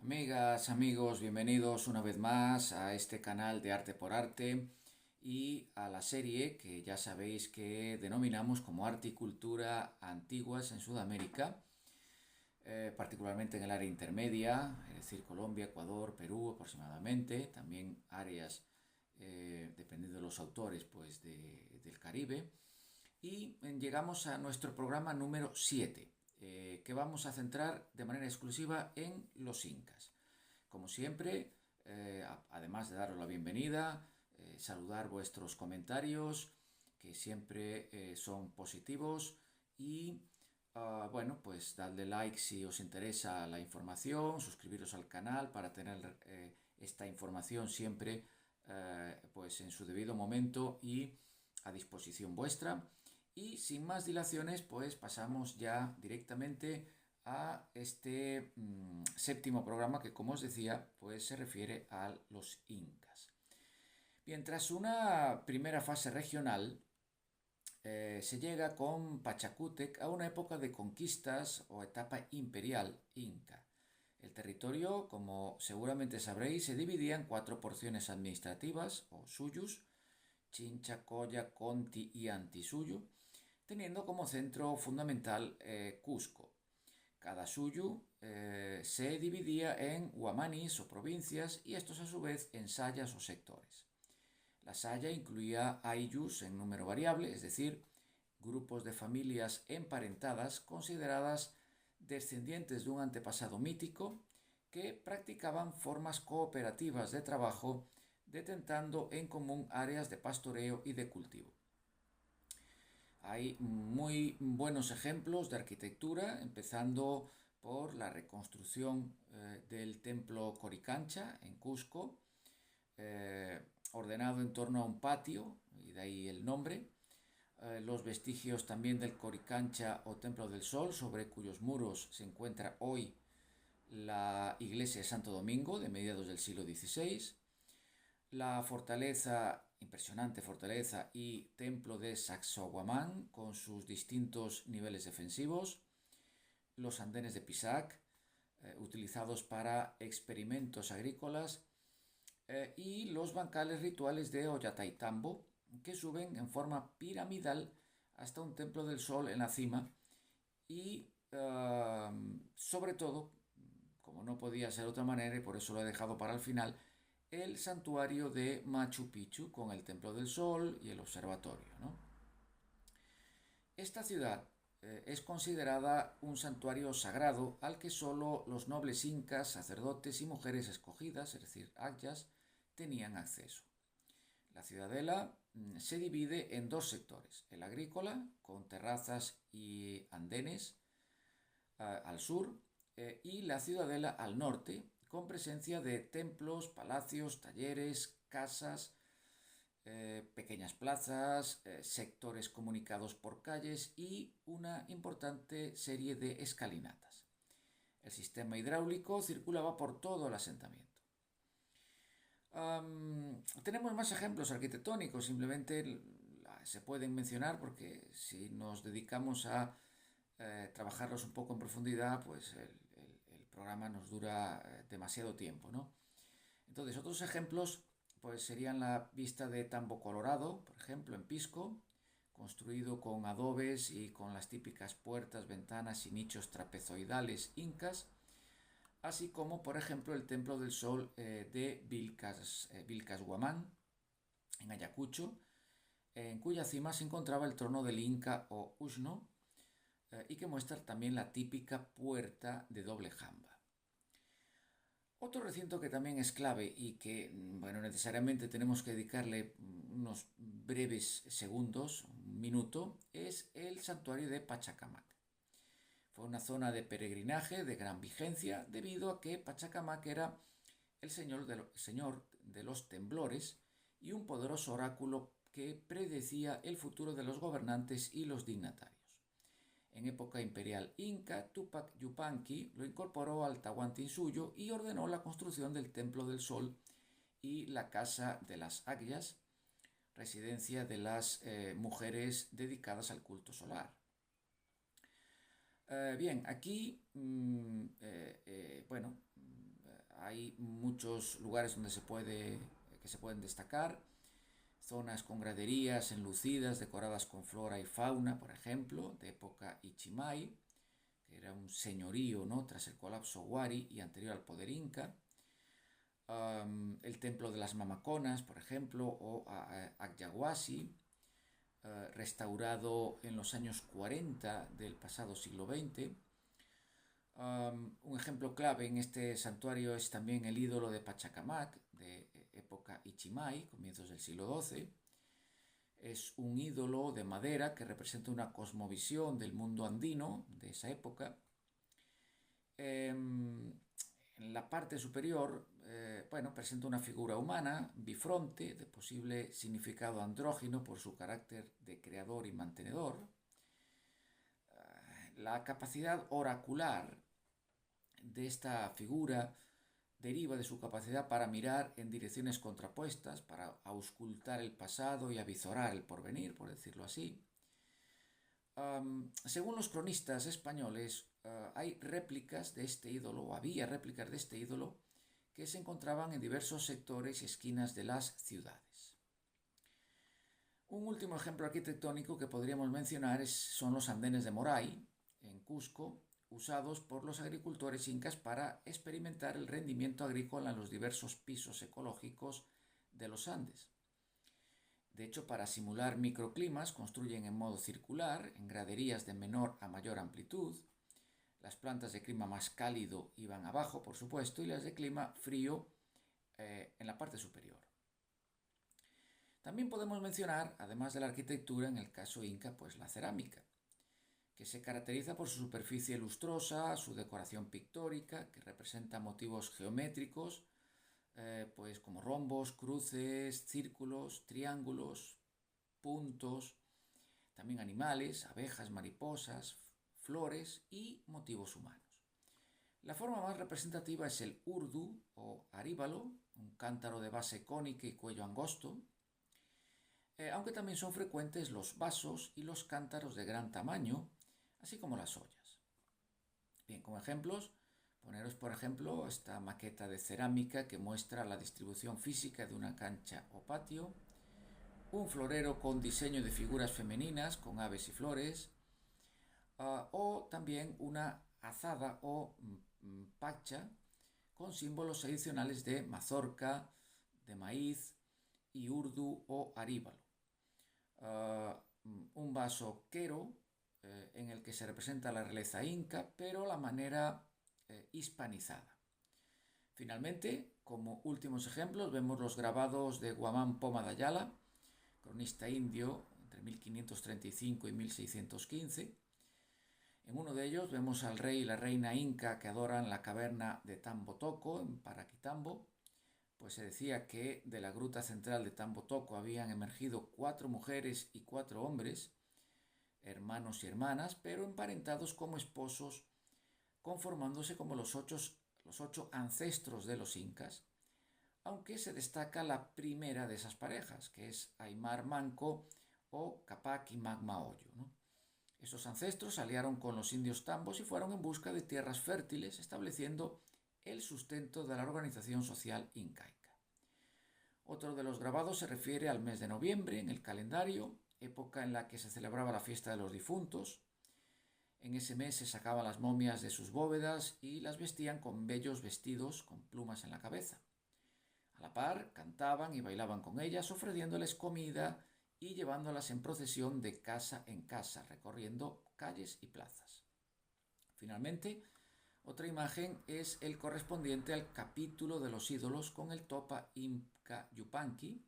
Amigas, amigos, bienvenidos una vez más a este canal de Arte por Arte y a la serie que ya sabéis que denominamos como Arte y Cultura Antiguas en Sudamérica, particularmente en el área intermedia, es decir, Colombia, Ecuador, Perú aproximadamente, también áreas, dependiendo de los autores, pues del Caribe. Y llegamos a nuestro programa número 7, que vamos a centrar de manera exclusiva en los incas. Como siempre, además de daros la bienvenida, saludar vuestros comentarios, que siempre son positivos, y bueno, pues dadle like si os interesa la información, suscribiros al canal para tener esta información siempre pues en su debido momento y a disposición vuestra. Y sin más dilaciones, pues pasamos ya directamente a este séptimo programa que, como os decía, pues se refiere a los incas. Bien, tras una primera fase regional, se llega con Pachacútec a una época de conquistas o etapa imperial inca. El territorio, como seguramente sabréis, se dividía en cuatro porciones administrativas o suyus: Chincha, Coya, Conti y Antisuyu, teniendo como centro fundamental Cusco. Cada suyu se dividía en huamanis o provincias, y estos a su vez en sayas o sectores. La saya incluía ayllus en número variable, es decir, grupos de familias emparentadas consideradas descendientes de un antepasado mítico que practicaban formas cooperativas de trabajo, detentando en común áreas de pastoreo y de cultivo. Hay muy buenos ejemplos de arquitectura, empezando por la reconstrucción del templo Coricancha en Cusco, ordenado en torno a un patio, y de ahí el nombre. Los vestigios también del Coricancha o Templo del Sol, sobre cuyos muros se encuentra hoy la iglesia de Santo Domingo de mediados del siglo XVI. La fortaleza, impresionante fortaleza y templo de Sacsayhuamán con sus distintos niveles defensivos. Los andenes de Pisac, utilizados para experimentos agrícolas, y los bancales rituales de Ollantaytambo, que suben en forma piramidal hasta un templo del sol en la cima. Y sobre todo, como no podía ser de otra manera y por eso lo he dejado para el final, el santuario de Machu Picchu con el templo del sol y el observatorio, ¿no? Esta ciudad es considerada un santuario sagrado al que solo los nobles incas, sacerdotes y mujeres escogidas, es decir, ayllus, tenían acceso. La ciudadela se divide en dos sectores: el agrícola, con terrazas y andenes al sur, y la ciudadela al norte, con presencia de templos, palacios, talleres, casas, pequeñas plazas, sectores comunicados por calles y una importante serie de escalinatas. El sistema hidráulico circulaba por todo el asentamiento. Tenemos más ejemplos arquitectónicos, simplemente se pueden mencionar porque si nos dedicamos a trabajarlos un poco en profundidad, pues el programa nos dura demasiado tiempo, ¿no? Entonces, otros ejemplos pues serían la vista de Tambo Colorado, por ejemplo, en Pisco, construido con adobes y con las típicas puertas, ventanas y nichos trapezoidales incas, así como, por ejemplo, el Templo del Sol de Vilcashuamán, en Ayacucho, en cuya cima se encontraba el trono del Inca o Ushno, y que muestra también la típica puerta de doble jamba. Otro recinto que también es clave y que, bueno, necesariamente tenemos que dedicarle unos breves segundos, un minuto, es el santuario de Pachacamac. Fue una zona de peregrinaje de gran vigencia debido a que Pachacamac era el señor de los temblores y un poderoso oráculo que predecía el futuro de los gobernantes y los dignatarios. En época imperial inca, Tupac Yupanqui lo incorporó al Tahuantinsuyo y ordenó la construcción del Templo del Sol y la Casa de las Águilas, residencia de las mujeres dedicadas al culto solar. Bien, aquí, bueno, hay muchos lugares que se pueden destacar, zonas con graderías enlucidas decoradas con flora y fauna, por ejemplo, de época Ichimai, que era un señorío, ¿no?, tras el colapso Wari y anterior al poder inca. El templo de las Mamaconas, por ejemplo, o Agyaguasi, restaurado en los años 40 del pasado siglo XX. Un ejemplo clave en este santuario es también el ídolo de Pachacamac, de época Ichimai, comienzos del siglo XII. Es un ídolo de madera que representa una cosmovisión del mundo andino de esa época. En la parte superior, presenta una figura humana, bifronte, de posible significado andrógino por su carácter de creador y mantenedor. La capacidad oracular de esta figura deriva de su capacidad para mirar en direcciones contrapuestas, para auscultar el pasado y avizorar el porvenir, por decirlo así. Según los cronistas españoles, hay réplicas de este ídolo, o había réplicas de este ídolo, que se encontraban en diversos sectores y esquinas de las ciudades. Un último ejemplo arquitectónico que podríamos mencionar son los andenes de Moray, en Cusco, usados por los agricultores incas para experimentar el rendimiento agrícola en los diversos pisos ecológicos de los Andes. De hecho, para simular microclimas, construyen en modo circular, en graderías de menor a mayor amplitud. Las plantas de clima más cálido iban abajo, por supuesto, y las de clima frío en la parte superior. También podemos mencionar, además de la arquitectura, en el caso inca, pues la cerámica, que se caracteriza por su superficie lustrosa, su decoración pictórica, que representa motivos geométricos, pues como rombos, cruces, círculos, triángulos, puntos, también animales, abejas, mariposas, flores y motivos humanos. La forma más representativa es el urdu o aríbalo, un cántaro de base cónica y cuello angosto, aunque también son frecuentes los vasos y los cántaros de gran tamaño, así como las ollas. Bien, como ejemplos, poneros por ejemplo esta maqueta de cerámica que muestra la distribución física de una cancha o patio, un florero con diseño de figuras femeninas con aves y flores, o también una azada o pacha con símbolos adicionales de mazorca, de maíz y urdu o aríbalo. Un vaso quero en el que se representa la realeza inca, pero la manera hispanizada. Finalmente, como últimos ejemplos, vemos los grabados de Guamán Poma de Ayala, cronista indio entre 1535 y 1615. En uno de ellos vemos al rey y la reina inca que adoran la caverna de Tambo Toco, en Paraquitambo, pues se decía que de la gruta central de Tambo Toco habían emergido 4 mujeres y 4 hombres, hermanos y hermanas, pero emparentados como esposos, conformándose como los ocho ancestros de los incas, aunque se destaca la primera de esas parejas, que es Aymar Manco o Capac y Magmaollo, ¿no? Esos ancestros se aliaron con los indios tambos y fueron en busca de tierras fértiles, estableciendo el sustento de la organización social incaica. Otro de los grabados se refiere al mes de noviembre en el calendario, época en la que se celebraba la fiesta de los difuntos. En ese mes se sacaban las momias de sus bóvedas y las vestían con bellos vestidos con plumas en la cabeza. A la par, cantaban y bailaban con ellas, ofreciéndoles comida y llevándolas en procesión de casa en casa, recorriendo calles y plazas. Finalmente, otra imagen es el correspondiente al capítulo de los ídolos con el topa Inca Yupanqui,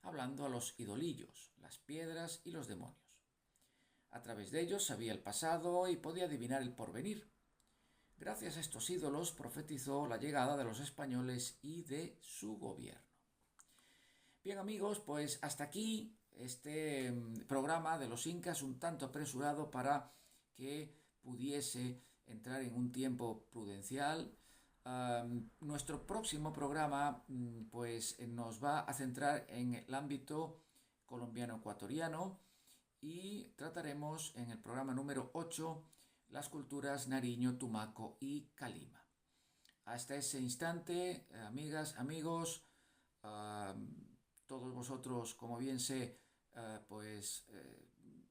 hablando a los idolillos, las piedras y los demonios. A través de ellos sabía el pasado y podía adivinar el porvenir. Gracias a estos ídolos profetizó la llegada de los españoles y de su gobierno. Bien amigos, pues hasta aquí este programa de los incas, un tanto apresurado para que pudiese entrar en un tiempo prudencial. Nuestro próximo programa pues nos va a centrar en el ámbito colombiano-ecuatoriano y trataremos en el programa número 8 las culturas Nariño, Tumaco y Calima. hasta ese instante, amigas, amigos, ah, todos vosotros, como bien sé,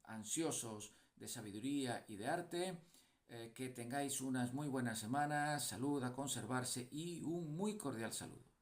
ansiosos de sabiduría y de arte, que tengáis unas muy buenas semanas, salud a conservarse y un muy cordial saludo.